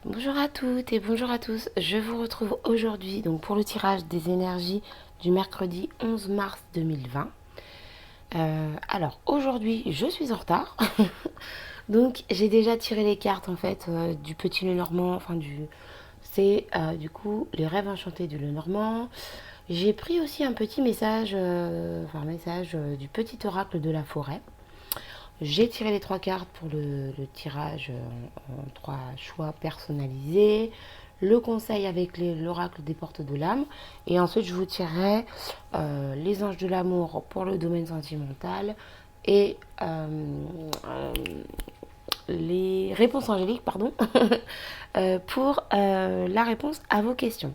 Bonjour à toutes et bonjour à tous. Je vous retrouve aujourd'hui donc pour le tirage des énergies du mercredi 11 mars 2020. Alors aujourd'hui, je suis en retard. Donc j'ai déjà tiré les cartes en fait du petit Lenormand, c'est du coup les rêves enchantés du Lenormand. J'ai pris aussi un petit message, du petit oracle de la forêt. J'ai tiré les trois cartes pour le tirage en trois choix personnalisés. Le conseil avec l'oracle des portes de l'âme. Et ensuite, je vous tirerai les anges de l'amour pour le domaine sentimental et les réponses angéliques, pardon, pour la réponse à vos questions.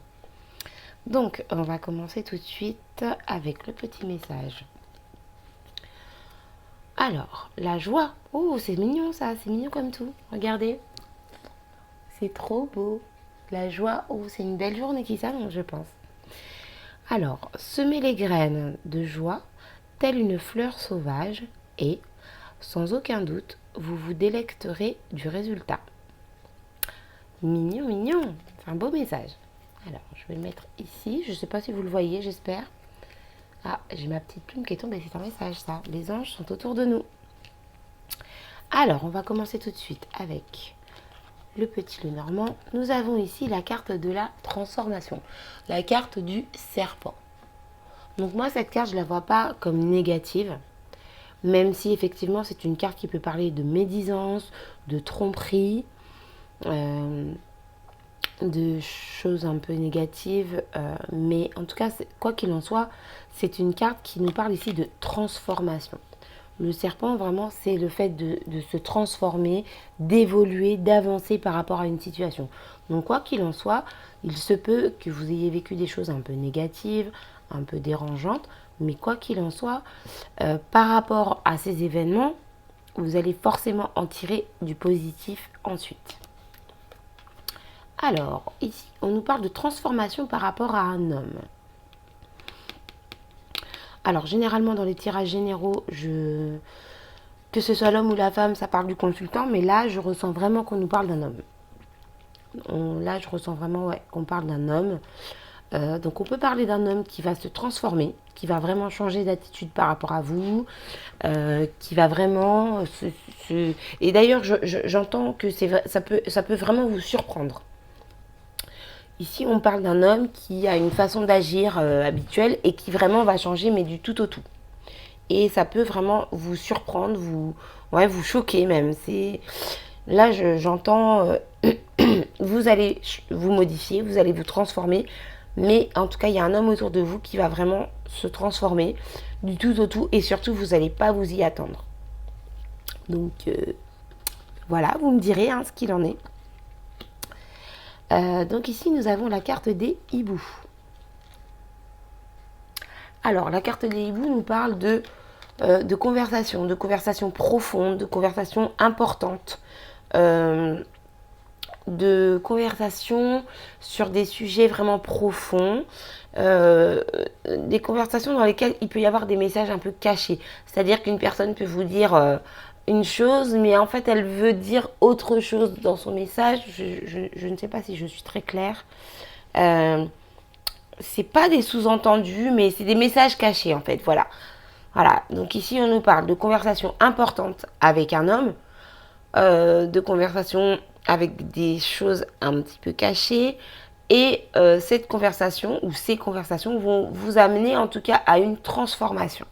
Donc, on va commencer tout de suite avec le petit message. Alors, la joie. Oh, c'est mignon ça, c'est mignon comme tout. Regardez, c'est trop beau. La joie, oh, c'est une belle journée qui s'annonce, je pense. Alors, semez les graines de joie, telle une fleur sauvage, et, sans aucun doute, vous vous délecterez du résultat. Mignon, mignon, c'est un beau message. Alors, je vais le mettre ici, je ne sais pas si vous le voyez, j'espère. Ah, j'ai ma petite plume qui est tombée, c'est un message ça. Les anges sont autour de nous. Alors, on va commencer tout de suite avec le petit Lenormand. Nous avons ici la carte de la transformation, la carte du serpent. Donc moi, cette carte, je ne la vois pas comme négative, même si effectivement, c'est une carte qui peut parler de médisance, de tromperie, euh, de choses un peu négatives. Mais en tout cas, quoi qu'il en soit, c'est une carte qui nous parle ici de transformation. Le serpent, vraiment, c'est le fait de se transformer, d'évoluer, d'avancer par rapport à une situation. Donc, quoi qu'il en soit, il se peut que vous ayez vécu des choses un peu négatives, un peu dérangeantes, mais quoi qu'il en soit, par rapport à ces événements, vous allez forcément en tirer du positif ensuite. Alors, ici, on nous parle de transformation par rapport à un homme. Alors, généralement, dans les tirages généraux, que ce soit l'homme ou la femme, ça parle du consultant, mais là, je ressens vraiment qu'on nous parle d'un homme. Là, je ressens vraiment qu'on parle d'un homme. Donc, on peut parler d'un homme qui va se transformer, qui va vraiment changer d'attitude par rapport à vous, qui va vraiment Et d'ailleurs, j'entends que ça peut vraiment vous surprendre. Ici, on parle d'un homme qui a une façon d'agir habituelle et qui vraiment va changer, mais du tout au tout. Et ça peut vraiment vous surprendre, vous choquer même. Là, j'entends, vous allez vous modifier, vous allez vous transformer, mais en tout cas, il y a un homme autour de vous qui va vraiment se transformer du tout au tout, et surtout, vous n'allez pas vous y attendre. Donc, voilà, vous me direz ce qu'il en est. Donc ici, nous avons la carte des hiboux. Alors, la carte des hiboux nous parle de conversation profonde, de conversation importante, de conversation sur des sujets vraiment profonds, des conversations dans lesquelles il peut y avoir des messages un peu cachés. C'est-à-dire qu'une personne peut vous dire une chose, mais en fait, elle veut dire autre chose dans son message. Je ne sais pas si je suis très claire. C'est pas des sous-entendus, mais c'est des messages cachés, en fait. Voilà. Voilà. Donc ici, on nous parle de conversations importantes avec un homme, de conversations avec des choses un petit peu cachées. Et cette conversation ou ces conversations vont vous amener en tout cas à une transformation.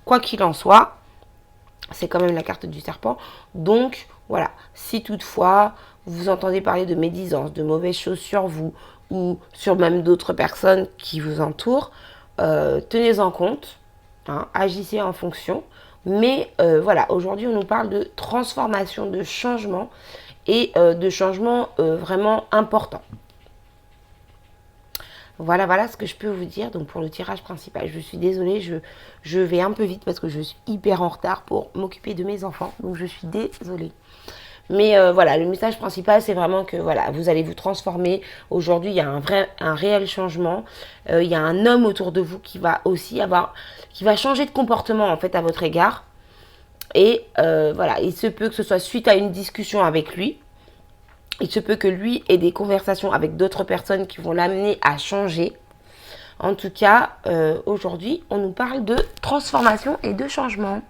Quoi qu'il en soit, c'est quand même la carte du serpent. Donc voilà, si toutefois vous entendez parler de médisance, de mauvaises choses sur vous ou sur même d'autres personnes qui vous entourent, tenez-en compte, agissez en fonction. Mais voilà, aujourd'hui on nous parle de transformation, de changement et de changement vraiment important. Voilà ce que je peux vous dire donc pour le tirage principal. Je suis désolée, je vais un peu vite parce que je suis hyper en retard pour m'occuper de mes enfants. Donc je suis désolée. Mais voilà, le message principal, c'est vraiment que voilà, vous allez vous transformer. Aujourd'hui, il y a un réel changement. Il y a un homme autour de vous qui va aussi qui va changer de comportement en fait à votre égard. Et voilà, il se peut que ce soit suite à une discussion avec lui. Il se peut que lui ait des conversations avec d'autres personnes qui vont l'amener à changer. En tout cas, aujourd'hui, on nous parle de transformation et de changement.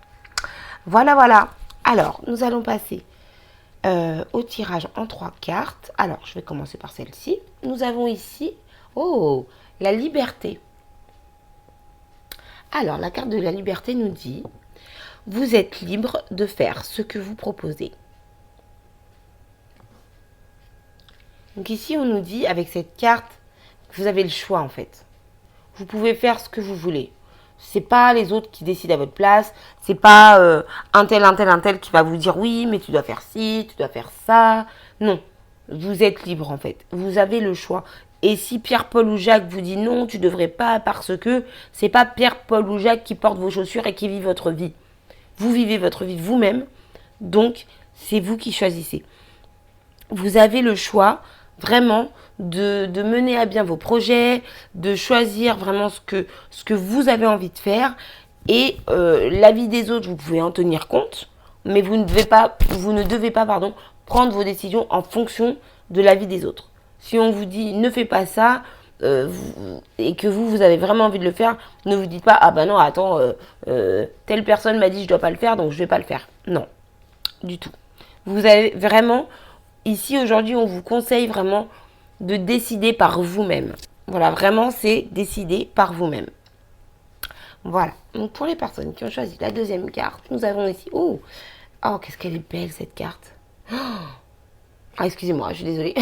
Voilà, voilà. Alors, nous allons passer au tirage en 3 cartes. Alors, je vais commencer par celle-ci. Nous avons ici, la liberté. Alors, la carte de la liberté nous dit, vous êtes libre de faire ce que vous proposez. Donc ici, on nous dit, avec cette carte, vous avez le choix en fait. Vous pouvez faire ce que vous voulez. C'est pas les autres qui décident à votre place. C'est pas un tel qui va vous dire oui, mais tu dois faire ci, tu dois faire ça. Non, vous êtes libre en fait. Vous avez le choix. Et si Pierre, Paul ou Jacques vous dit non, tu devrais pas parce que c'est pas Pierre, Paul ou Jacques qui portent vos chaussures et qui vivent votre vie. Vous vivez votre vie vous-même. Donc, c'est vous qui choisissez. Vous avez le choix vraiment de mener à bien vos projets, de choisir vraiment ce que vous avez envie de faire. Et l'avis des autres, vous pouvez en tenir compte, mais vous ne devez pas prendre vos décisions en fonction de l'avis des autres. Si on vous dit ne fais pas ça, et que vous avez vraiment envie de le faire, ne vous dites pas ah ben non attends, telle personne m'a dit je dois pas le faire donc je vais pas le faire. Non, du tout. Vous avez vraiment ici, aujourd'hui, on vous conseille vraiment de décider par vous-même. Voilà, vraiment, c'est décider par vous-même. Voilà. Donc, pour les personnes qui ont choisi la deuxième carte, nous avons ici... Oh, qu'est-ce qu'elle est belle, cette carte. Ah, excusez-moi, je suis désolée.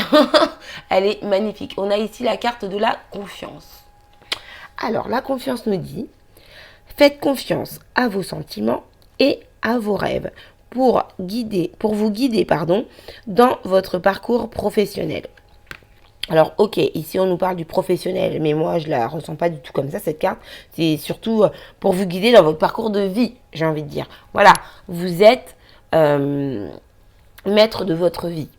Elle est magnifique. On a ici la carte de la confiance. Alors, la confiance nous dit, faites confiance à vos sentiments et à vos rêves pour vous guider, dans votre parcours professionnel. Alors, ok, ici on nous parle du professionnel, mais moi je la ressens pas du tout comme ça, cette carte. C'est surtout pour vous guider dans votre parcours de vie, j'ai envie de dire. Voilà, vous êtes maître de votre vie.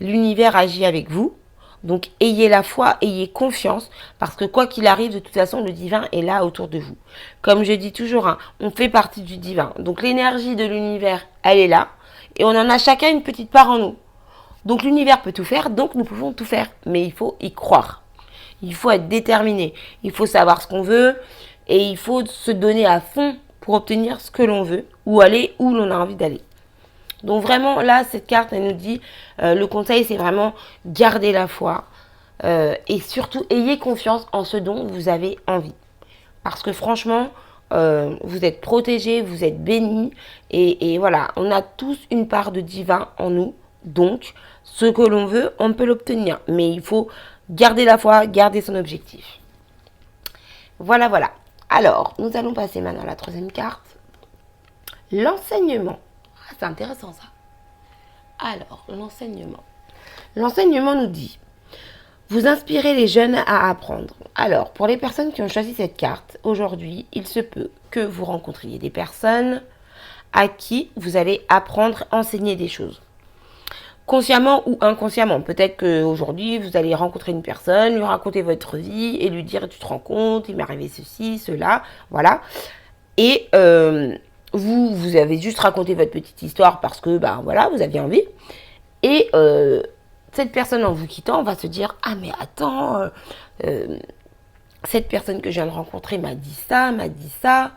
L'univers agit avec vous. Donc, ayez la foi, ayez confiance, parce que quoi qu'il arrive, de toute façon, le divin est là autour de vous. Comme je dis toujours, on fait partie du divin. Donc, l'énergie de l'univers, elle est là, et on en a chacun une petite part en nous. Donc, l'univers peut tout faire, donc nous pouvons tout faire. Mais il faut y croire. Il faut être déterminé. Il faut savoir ce qu'on veut, et il faut se donner à fond pour obtenir ce que l'on veut, ou aller où l'on a envie d'aller. Donc vraiment, là, cette carte, elle nous dit, le conseil, c'est vraiment garder la foi et surtout, ayez confiance en ce dont vous avez envie. Parce que franchement, vous êtes protégés, vous êtes bénis et voilà, on a tous une part de divin en nous. Donc, ce que l'on veut, on peut l'obtenir. Mais il faut garder la foi, garder son objectif. Voilà, voilà. Alors, nous allons passer maintenant à la troisième carte. L'enseignement. C'est intéressant ça. Alors, l'enseignement. L'enseignement nous dit, vous inspirez les jeunes à apprendre. Alors, pour les personnes qui ont choisi cette carte, aujourd'hui, il se peut que vous rencontriez des personnes à qui vous allez apprendre, enseigner des choses. Consciemment ou inconsciemment. Peut-être qu'aujourd'hui, vous allez rencontrer une personne, lui raconter votre vie et lui dire, tu te rends compte, il m'est arrivé ceci, cela, voilà. Et vous avez juste raconté votre petite histoire parce que, voilà, vous aviez envie. Et cette personne, en vous quittant, va se dire, ah mais attends, cette personne que je viens de rencontrer m'a dit ça.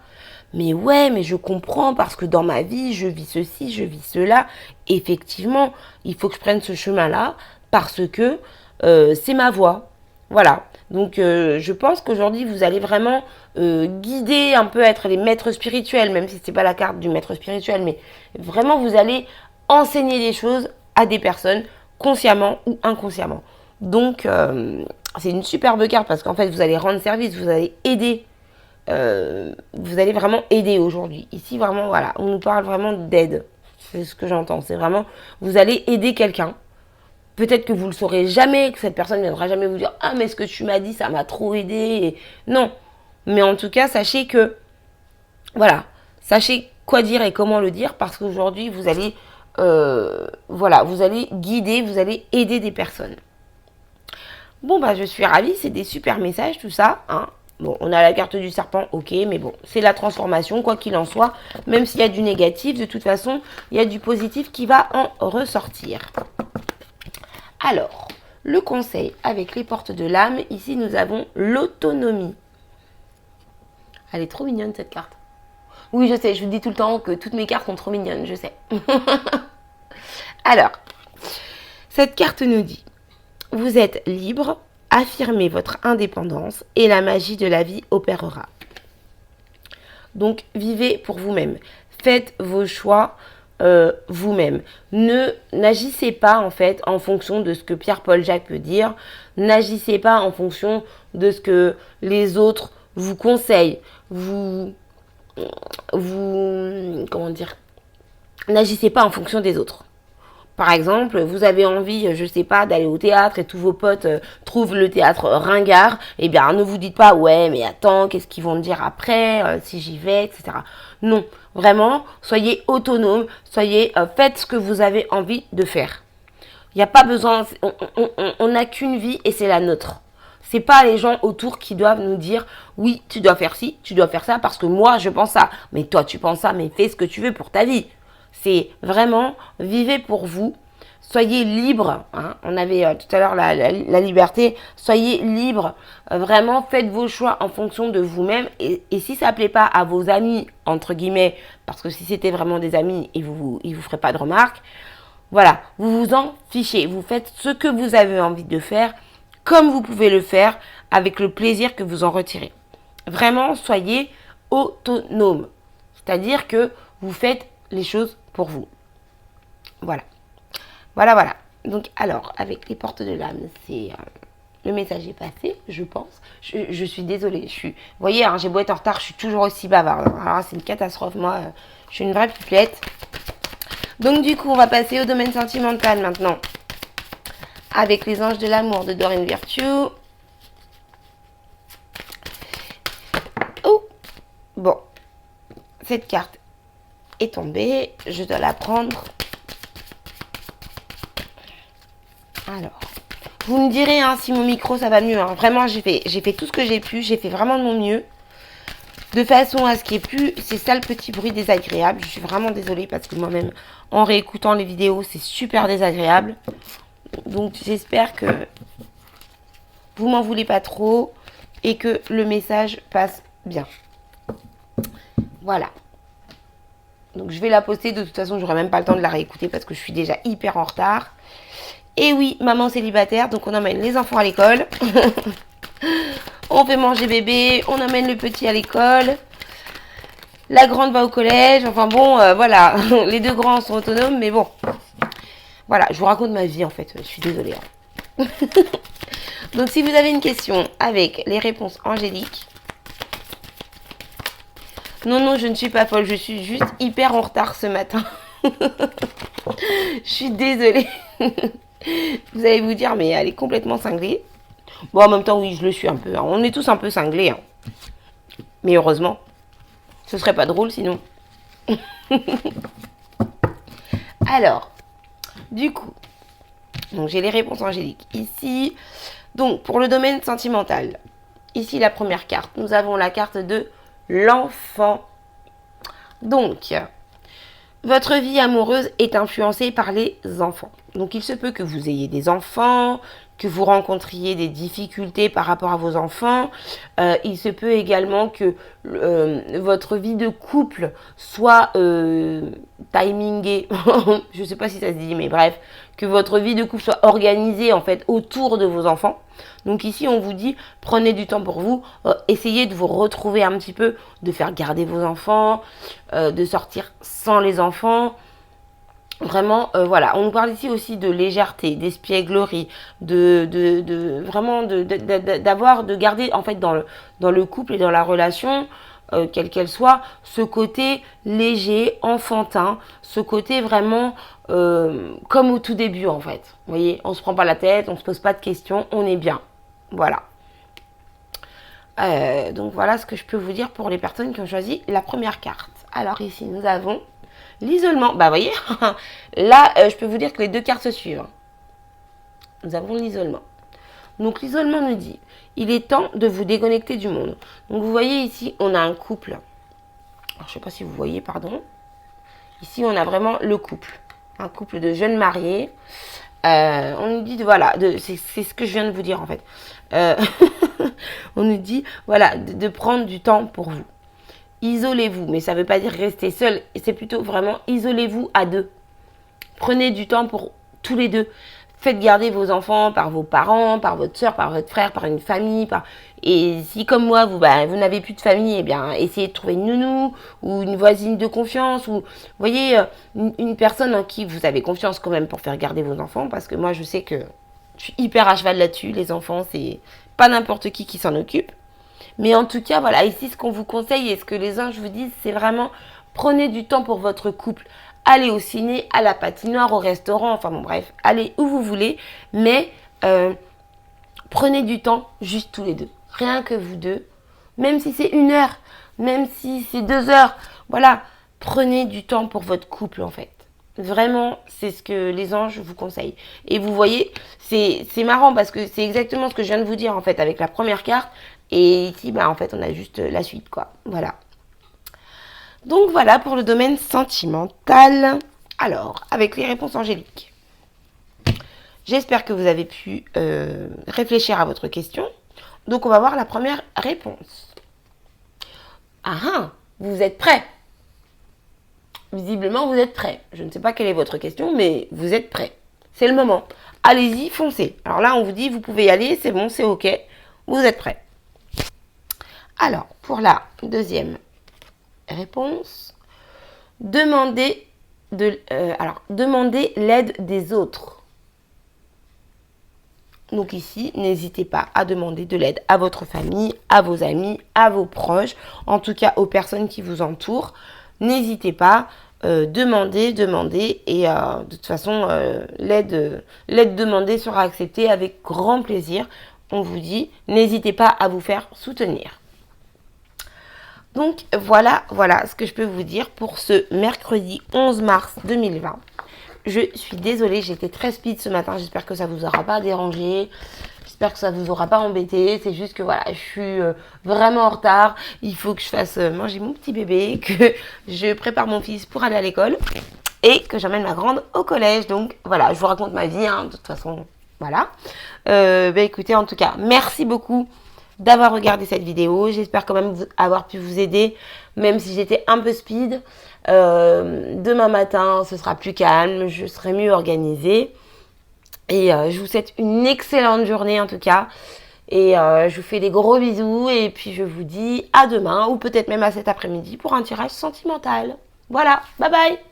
Mais ouais, mais je comprends parce que dans ma vie, je vis ceci, je vis cela. Effectivement, il faut que je prenne ce chemin-là parce que c'est ma voie. Voilà. Donc, je pense qu'aujourd'hui, vous allez vraiment guider, un peu être les maîtres spirituels, même si ce n'est pas la carte du maître spirituel, mais vraiment, vous allez enseigner des choses à des personnes, consciemment ou inconsciemment. Donc, c'est une superbe carte parce qu'en fait, vous allez rendre service, vous allez aider. Vous allez vraiment aider aujourd'hui. Ici, vraiment, voilà, on nous parle vraiment d'aide. C'est ce que j'entends. C'est vraiment, vous allez aider quelqu'un. Peut-être que vous le saurez jamais, que cette personne ne viendra jamais vous dire « Ah, mais ce que tu m'as dit, ça m'a trop aidé. » Et non. Mais en tout cas, sachez que, voilà, sachez quoi dire et comment le dire parce qu'aujourd'hui, vous allez, vous allez guider, vous allez aider des personnes. Bon, je suis ravie, c'est des super messages, tout ça, hein. Bon, on a la carte du serpent, ok, mais bon, c'est la transformation, quoi qu'il en soit. Même s'il y a du négatif, de toute façon, il y a du positif qui va en ressortir. Alors, le conseil avec les portes de l'âme, ici nous avons l'autonomie. Elle est trop mignonne cette carte. Oui, je sais, je vous dis tout le temps que toutes mes cartes sont trop mignonnes, je sais. Alors, cette carte nous dit, vous êtes libre, affirmez votre indépendance et la magie de la vie opérera. Donc, vivez pour vous-même. Faites vos choix vous-même. N'agissez pas en fait en fonction de ce que Pierre-Paul Jacques peut dire. N'agissez pas en fonction de ce que les autres vous conseillent. Comment dire, n'agissez pas en fonction des autres. Par exemple, vous avez envie, je sais pas, d'aller au théâtre et tous vos potes trouvent le théâtre ringard, eh bien ne vous dites pas ouais mais attends, qu'est-ce qu'ils vont me dire après, si j'y vais, etc. Non, vraiment, soyez autonome, faites ce que vous avez envie de faire. Il n'y a pas besoin, on n'a qu'une vie et c'est la nôtre. C'est pas les gens autour qui doivent nous dire oui, tu dois faire ci, tu dois faire ça parce que moi je pense ça. Mais toi tu penses ça, mais fais ce que tu veux pour ta vie. C'est vraiment vivez pour vous. Soyez libre. Hein. On avait tout à l'heure la liberté. Soyez libre. Vraiment faites vos choix en fonction de vous-même. Et si ça ne plaît pas à vos amis, entre guillemets, parce que si c'était vraiment des amis, ils vous feraient pas de remarques. Voilà, vous vous en fichez. Vous faites ce que vous avez envie de faire, comme vous pouvez le faire, avec le plaisir que vous en retirez. Vraiment, soyez autonome. C'est-à-dire que vous faites les choses pour vous. Voilà. Voilà. Donc, alors, avec les portes de l'âme, c'est... le message est passé, je pense. Je suis désolée. Vous voyez, hein, j'ai beau être en retard, je suis toujours aussi bavarde. Alors, c'est une catastrophe. Moi, je suis une vraie pipelette. Donc, du coup, on va passer au domaine sentimental maintenant. Avec les anges de l'amour de Doreen Virtue. Oh, bon. Cette carte est tombée. Je dois la prendre. Alors, vous me direz hein, si mon micro ça va mieux. Hein. Vraiment, j'ai fait tout ce que j'ai pu. J'ai fait vraiment de mon mieux. De façon à ce qu'il n'y ait plus ces sales petits bruits désagréables. Je suis vraiment désolée parce que moi-même, en réécoutant les vidéos, c'est super désagréable. Donc, j'espère que vous m'en voulez pas trop et que le message passe bien. Voilà. Donc, je vais la poster. De toute façon, j'aurai même pas le temps de la réécouter parce que je suis déjà hyper en retard. Et oui, maman célibataire, donc on emmène les enfants à l'école. On fait manger bébé, on emmène le petit à l'école. La grande va au collège. Enfin bon, voilà. Les deux grands sont autonomes, mais bon. Voilà, je vous raconte ma vie en fait. Je suis désolée. Hein. Donc si vous avez une question avec les réponses angéliques. Non, je ne suis pas folle. Je suis juste hyper en retard ce matin. Je suis désolée. Vous allez vous dire, mais elle est complètement cinglée. Bon, en même temps, oui, je le suis un peu. Hein. On est tous un peu cinglés. Hein. Mais heureusement, ce serait pas drôle sinon. Alors, du coup, donc j'ai les réponses angéliques ici. Donc, pour le domaine sentimental, ici la première carte, nous avons la carte de l'enfant. Donc, votre vie amoureuse est influencée par les enfants. Donc, il se peut que vous ayez des enfants, que vous rencontriez des difficultés par rapport à vos enfants. Il se peut également que votre vie de couple soit timingée. Je ne sais pas si ça se dit, mais bref. Que votre vie de couple soit organisée en fait autour de vos enfants. Donc ici, on vous dit, prenez du temps pour vous. Essayez de vous retrouver un petit peu, de faire garder vos enfants, de sortir sans les enfants. Vraiment, voilà, on nous parle ici aussi de légèreté, d'espièglerie, de garder en fait dans le couple et dans la relation, quelle qu'elle soit, ce côté léger, enfantin, ce côté vraiment comme au tout début en fait. Vous voyez, on se prend pas la tête, on se pose pas de questions, on est bien. Voilà. Donc voilà ce que je peux vous dire pour les personnes qui ont choisi la première carte. Alors ici, nous avons l'isolement. Bah, vous voyez, là, je peux vous dire que les deux cartes se suivent. Nous avons l'isolement. Donc, l'isolement nous dit, il est temps de vous déconnecter du monde. Donc, vous voyez ici, on a un couple. Alors, je ne sais pas si vous voyez, pardon. Ici, on a vraiment le couple. Un couple de jeunes mariés. On nous dit, voilà, c'est ce que je viens de vous dire en fait. Euh, on nous dit, voilà, de prendre du temps pour vous. Isolez-vous, mais ça ne veut pas dire rester seul. C'est plutôt vraiment isolez-vous à deux. Prenez du temps pour tous les deux. Faites garder vos enfants par vos parents, par votre soeur, par votre frère, par une famille. Et si comme moi, vous n'avez plus de famille, eh bien, essayez de trouver une nounou ou une voisine de confiance. Ou, vous voyez, une personne en qui vous avez confiance quand même pour faire garder vos enfants. Parce que moi, je sais que je suis hyper à cheval là-dessus. Les enfants, c'est pas n'importe qui s'en occupe. Mais en tout cas, voilà, ici, ce qu'on vous conseille et ce que les anges vous disent, c'est vraiment prenez du temps pour votre couple. Allez au ciné, à la patinoire, au restaurant, enfin bon, bref, allez où vous voulez, mais prenez du temps juste tous les deux. Rien que vous deux, même si c'est 1 heure, même si c'est 2 heures, voilà, prenez du temps pour votre couple en fait. Vraiment, c'est ce que les anges vous conseillent. Et vous voyez, c'est marrant parce que c'est exactement ce que je viens de vous dire en fait avec la première carte. Et ici, en fait, on a juste la suite, quoi. Voilà. Donc voilà pour le domaine sentimental. Alors, avec les réponses angéliques. J'espère que vous avez pu réfléchir à votre question. Donc on va voir la première réponse. Ah, vous êtes prêts? Visiblement, vous êtes prêts. Je ne sais pas quelle est votre question, mais vous êtes prêts. C'est le moment. Allez-y, foncez. Alors là, on vous dit, vous pouvez y aller, c'est bon, c'est OK. Vous êtes prêts. Alors, pour la deuxième réponse, demandez l'aide des autres. Donc ici, n'hésitez pas à demander de l'aide à votre famille, à vos amis, à vos proches, en tout cas aux personnes qui vous entourent. N'hésitez pas, demandez, et de toute façon, l'aide demandée sera acceptée avec grand plaisir. On vous dit, n'hésitez pas à vous faire soutenir. Donc voilà ce que je peux vous dire pour ce mercredi 11 mars 2020. Je suis désolée, j'étais très speed ce matin, j'espère que ça vous aura pas dérangé, j'espère que ça vous aura pas embêté, c'est juste que voilà, je suis vraiment en retard, il faut que je fasse manger mon petit bébé, que je prépare mon fils pour aller à l'école et que j'emmène ma grande au collège. Donc voilà, je vous raconte ma vie, de toute façon, voilà. Écoutez, en tout cas, merci beaucoup d'avoir regardé cette vidéo. J'espère quand même avoir pu vous aider, même si j'étais un peu speed. Demain matin, ce sera plus calme, je serai mieux organisée. Et je vous souhaite une excellente journée en tout cas. Et je vous fais des gros bisous. Et puis je vous dis à demain, ou peut-être même à cet après-midi pour un tirage sentimental. Voilà, bye bye!